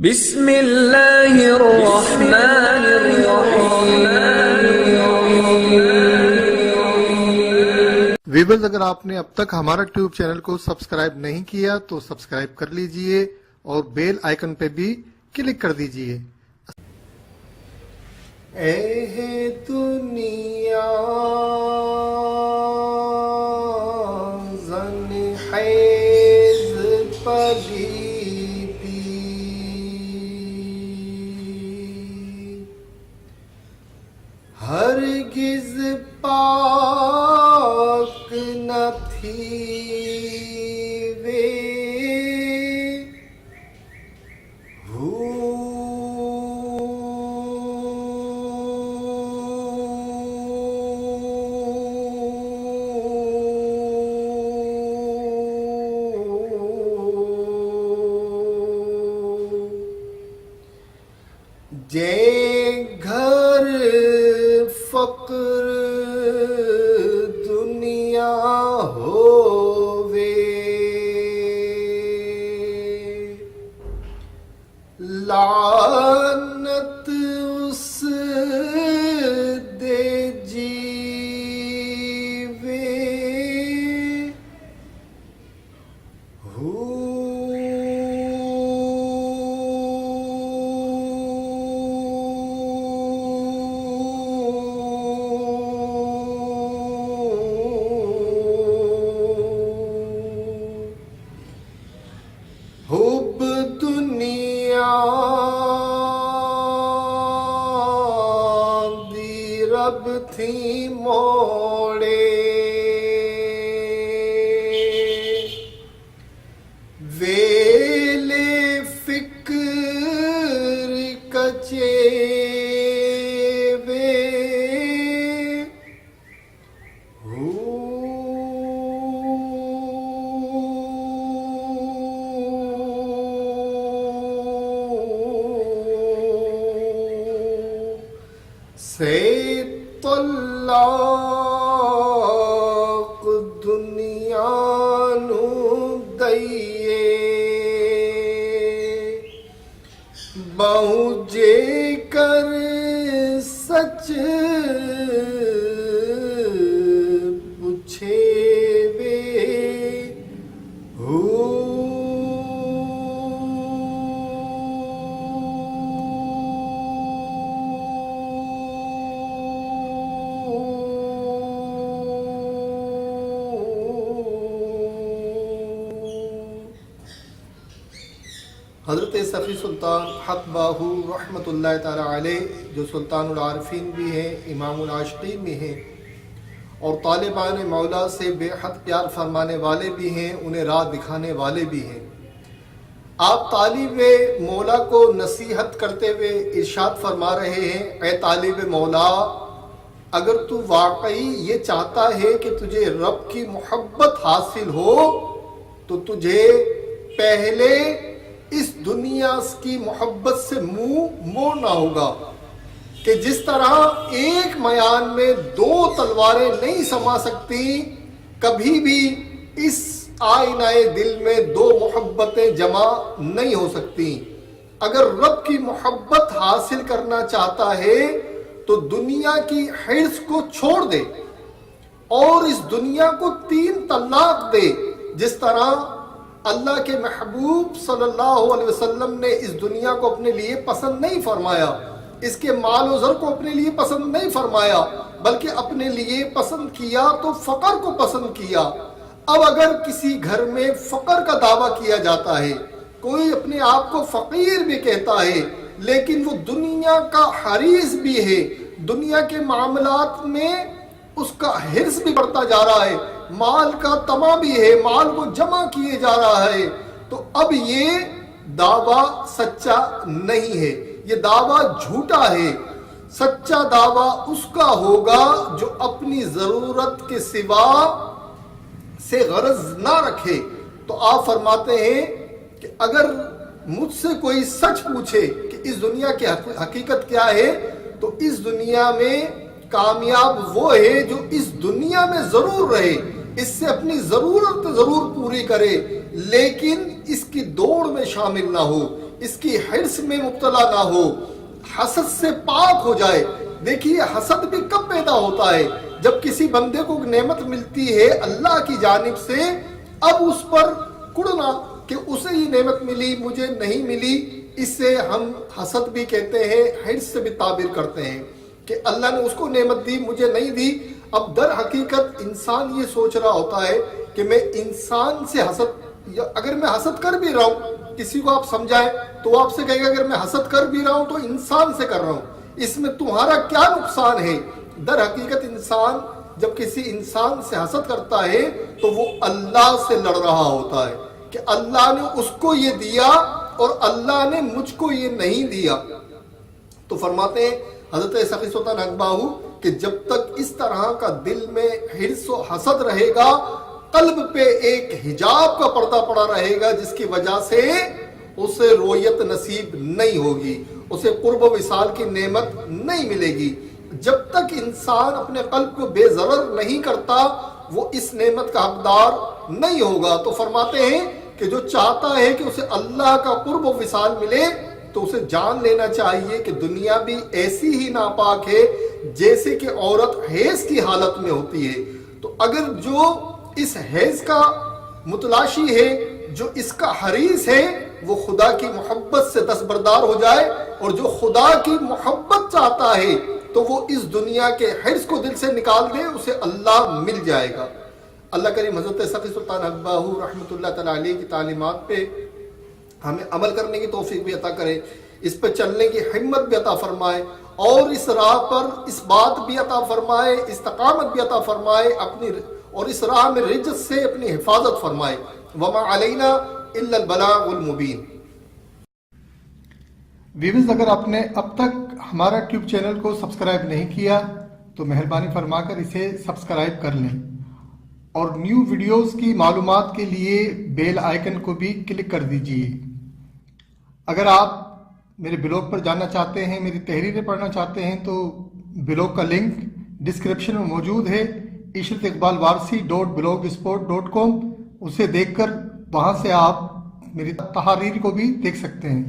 بسم اللہ الرحمن الرحیم۔ ویورز، اگر آپ نے اب تک ہمارا ٹیوب چینل کو سبسکرائب نہیں کیا تو سبسکرائب کر لیجئے اور بیل آئیکن پہ بھی کلک کر دیجئے۔ اے دنیا زن حیض پلیتی، ہرگز پاک نہ تھی وے جے گھر فقر دنیا ہووے، لعنت اس دے جیوے حب دنیا دی رب تھی موڑے، ویلے فکر کچے وے سے طلاق دنیا نو دئیے، بہو جے کر سچ پوچھے وے حضرت صفی سلطان حق باہو رحمۃ اللہ تعالی علیہ، جو سلطان العارفین بھی ہیں، امام العاشقین بھی ہیں، اور طالبان مولا سے بے حد پیار فرمانے والے بھی ہیں، انہیں راہ دکھانے والے بھی ہیں۔ آپ طالب مولا کو نصیحت کرتے ہوئے ارشاد فرما رہے ہیں، اے طالب مولا، اگر تو واقعی یہ چاہتا ہے کہ تجھے رب کی محبت حاصل ہو تو تجھے پہلے اس دنیا کی محبت سے منہ موڑنا ہوگا، کہ جس طرح ایک میان میں دو تلواریں نہیں سما سکتی، کبھی بھی اس آئینہ دل میں دو محبتیں جمع نہیں ہو سکتی۔ اگر رب کی محبت حاصل کرنا چاہتا ہے تو دنیا کی حرص کو چھوڑ دے اور اس دنیا کو 3 طلاق دے، جس طرح اللہ کے محبوب صلی اللہ علیہ وسلم نے اس دنیا کو اپنے لیے پسند نہیں فرمایا، اس کے مال و زر کو اپنے لیے پسند نہیں فرمایا، بلکہ اپنے لیے پسند کیا تو فقر کو پسند کیا۔ اب اگر کسی گھر میں فقر کا دعویٰ کیا جاتا ہے، کوئی اپنے آپ کو فقیر بھی کہتا ہے، لیکن وہ دنیا کا حریص بھی ہے، دنیا کے معاملات میں اس کا حرص بھی بڑھتا جا رہا ہے، مال کا طمع بھی ہے، مال کو جمع کیے جا رہا ہے، تو اب یہ دعویٰ سچا نہیں ہے، یہ دعویٰ جھوٹا ہے۔ سچا دعویٰ اس کا ہوگا جو اپنی ضرورت کے سوا سے غرض نہ رکھے۔ تو آپ فرماتے ہیں کہ اگر مجھ سے کوئی سچ پوچھے کہ اس دنیا کی حقیقت کیا ہے، تو اس دنیا میں کامیاب وہ ہے جو اس دنیا میں ضرور رہے، اس سے اپنی ضرورت ضرور پوری کرے، لیکن اس کی دوڑ میں شامل نہ ہو، اس کی حرص میں مبتلا نہ ہو، حسد سے پاک ہو جائے۔ دیکھیے حسد بھی کب پیدا ہوتا ہے؟ جب کسی بندے کو نعمت ملتی ہے اللہ کی جانب سے، اب اس پر کڑنا کہ اسے یہ نعمت ملی مجھے نہیں ملی، اس سے ہم حسد بھی کہتے ہیں، حرص سے بھی تعبیر کرتے ہیں کہ اللہ نے اس کو نعمت دی مجھے نہیں دی۔ اب در حقیقت انسان یہ سوچ رہا ہوتا ہے کہ میں انسان سے حسد، اگر میں حسد کر بھی رہا ہوں، کسی کو آپ سمجھائیں تو آپ سے کہے گا اگر میں حسد کر بھی رہا ہوں تو انسان سے کر رہا ہوں، اس میں تمہارا کیا نقصان ہے؟ در حقیقت انسان جب کسی انسان سے حسد کرتا ہے تو وہ اللہ سے لڑ رہا ہوتا ہے کہ اللہ نے اس کو یہ دیا اور اللہ نے مجھ کو یہ نہیں دیا۔ تو فرماتے ہیں حضرت سخی سلطان حق باہو کہ جب تک اس طرح کا دل میں حرص و حسد رہے گا، قلب پہ ایک حجاب کا پردہ پڑا رہے گا جس کی وجہ سے اسے رویت نصیب نہیں ہوگی، اسے قرب و وصال کی نعمت نہیں ملے گی۔ جب تک انسان اپنے قلب کو بے ضرر نہیں کرتا وہ اس نعمت کا حقدار نہیں ہوگا۔ تو فرماتے ہیں کہ جو چاہتا ہے کہ اسے اللہ کا قرب و وصال ملے تو اسے جان لینا چاہیے کہ دنیا بھی ایسی ہی ناپاک ہے جیسے کہ عورت حیض کی حالت میں ہوتی ہے۔ تو اگر جو اس حیض کا متلاشی ہے، جو اس کا حریص ہے، وہ خدا کی محبت سے دستبردار ہو جائے، اور جو خدا کی محبت چاہتا ہے تو وہ اس دنیا کے حرص کو دل سے نکال دے، اسے اللہ مل جائے گا۔ اللہ کریم حضرت سخی سلطان حق باہو رحمۃ اللہ تعالیٰ علیہ کی تعلیمات پہ ہمیں عمل کرنے کی توفیق بھی عطا کرے، اس پہ چلنے کی ہمت بھی عطا فرمائے، اور اس راہ پر اس بات بھی عطا فرمائے، استقامت بھی عطا فرمائے، اور اس راہ میں رجت سے اپنی حفاظت فرمائے۔ وما علینا الا البلاغ المبین۔ ویورز، اگر آپ نے اب تک ہمارا ٹیوب چینل کو سبسکرائب نہیں کیا تو مہربانی فرما کر اسے سبسکرائب کر لیں، اور نیو ویڈیوز کی معلومات کے لیے بیل آئیکن کو بھی کلک کر دیجئے۔ اگر آپ میرے بلاگ پر جاننا چاہتے ہیں، میری تحریریں پڑھنا چاہتے ہیں، تو بلاگ کا لنک ڈسکرپشن میں موجود ہے، ishrateqbalwarsi.blogspot.com، اسے دیکھ کر وہاں سے آپ میری تحریر کو بھی دیکھ سکتے ہیں۔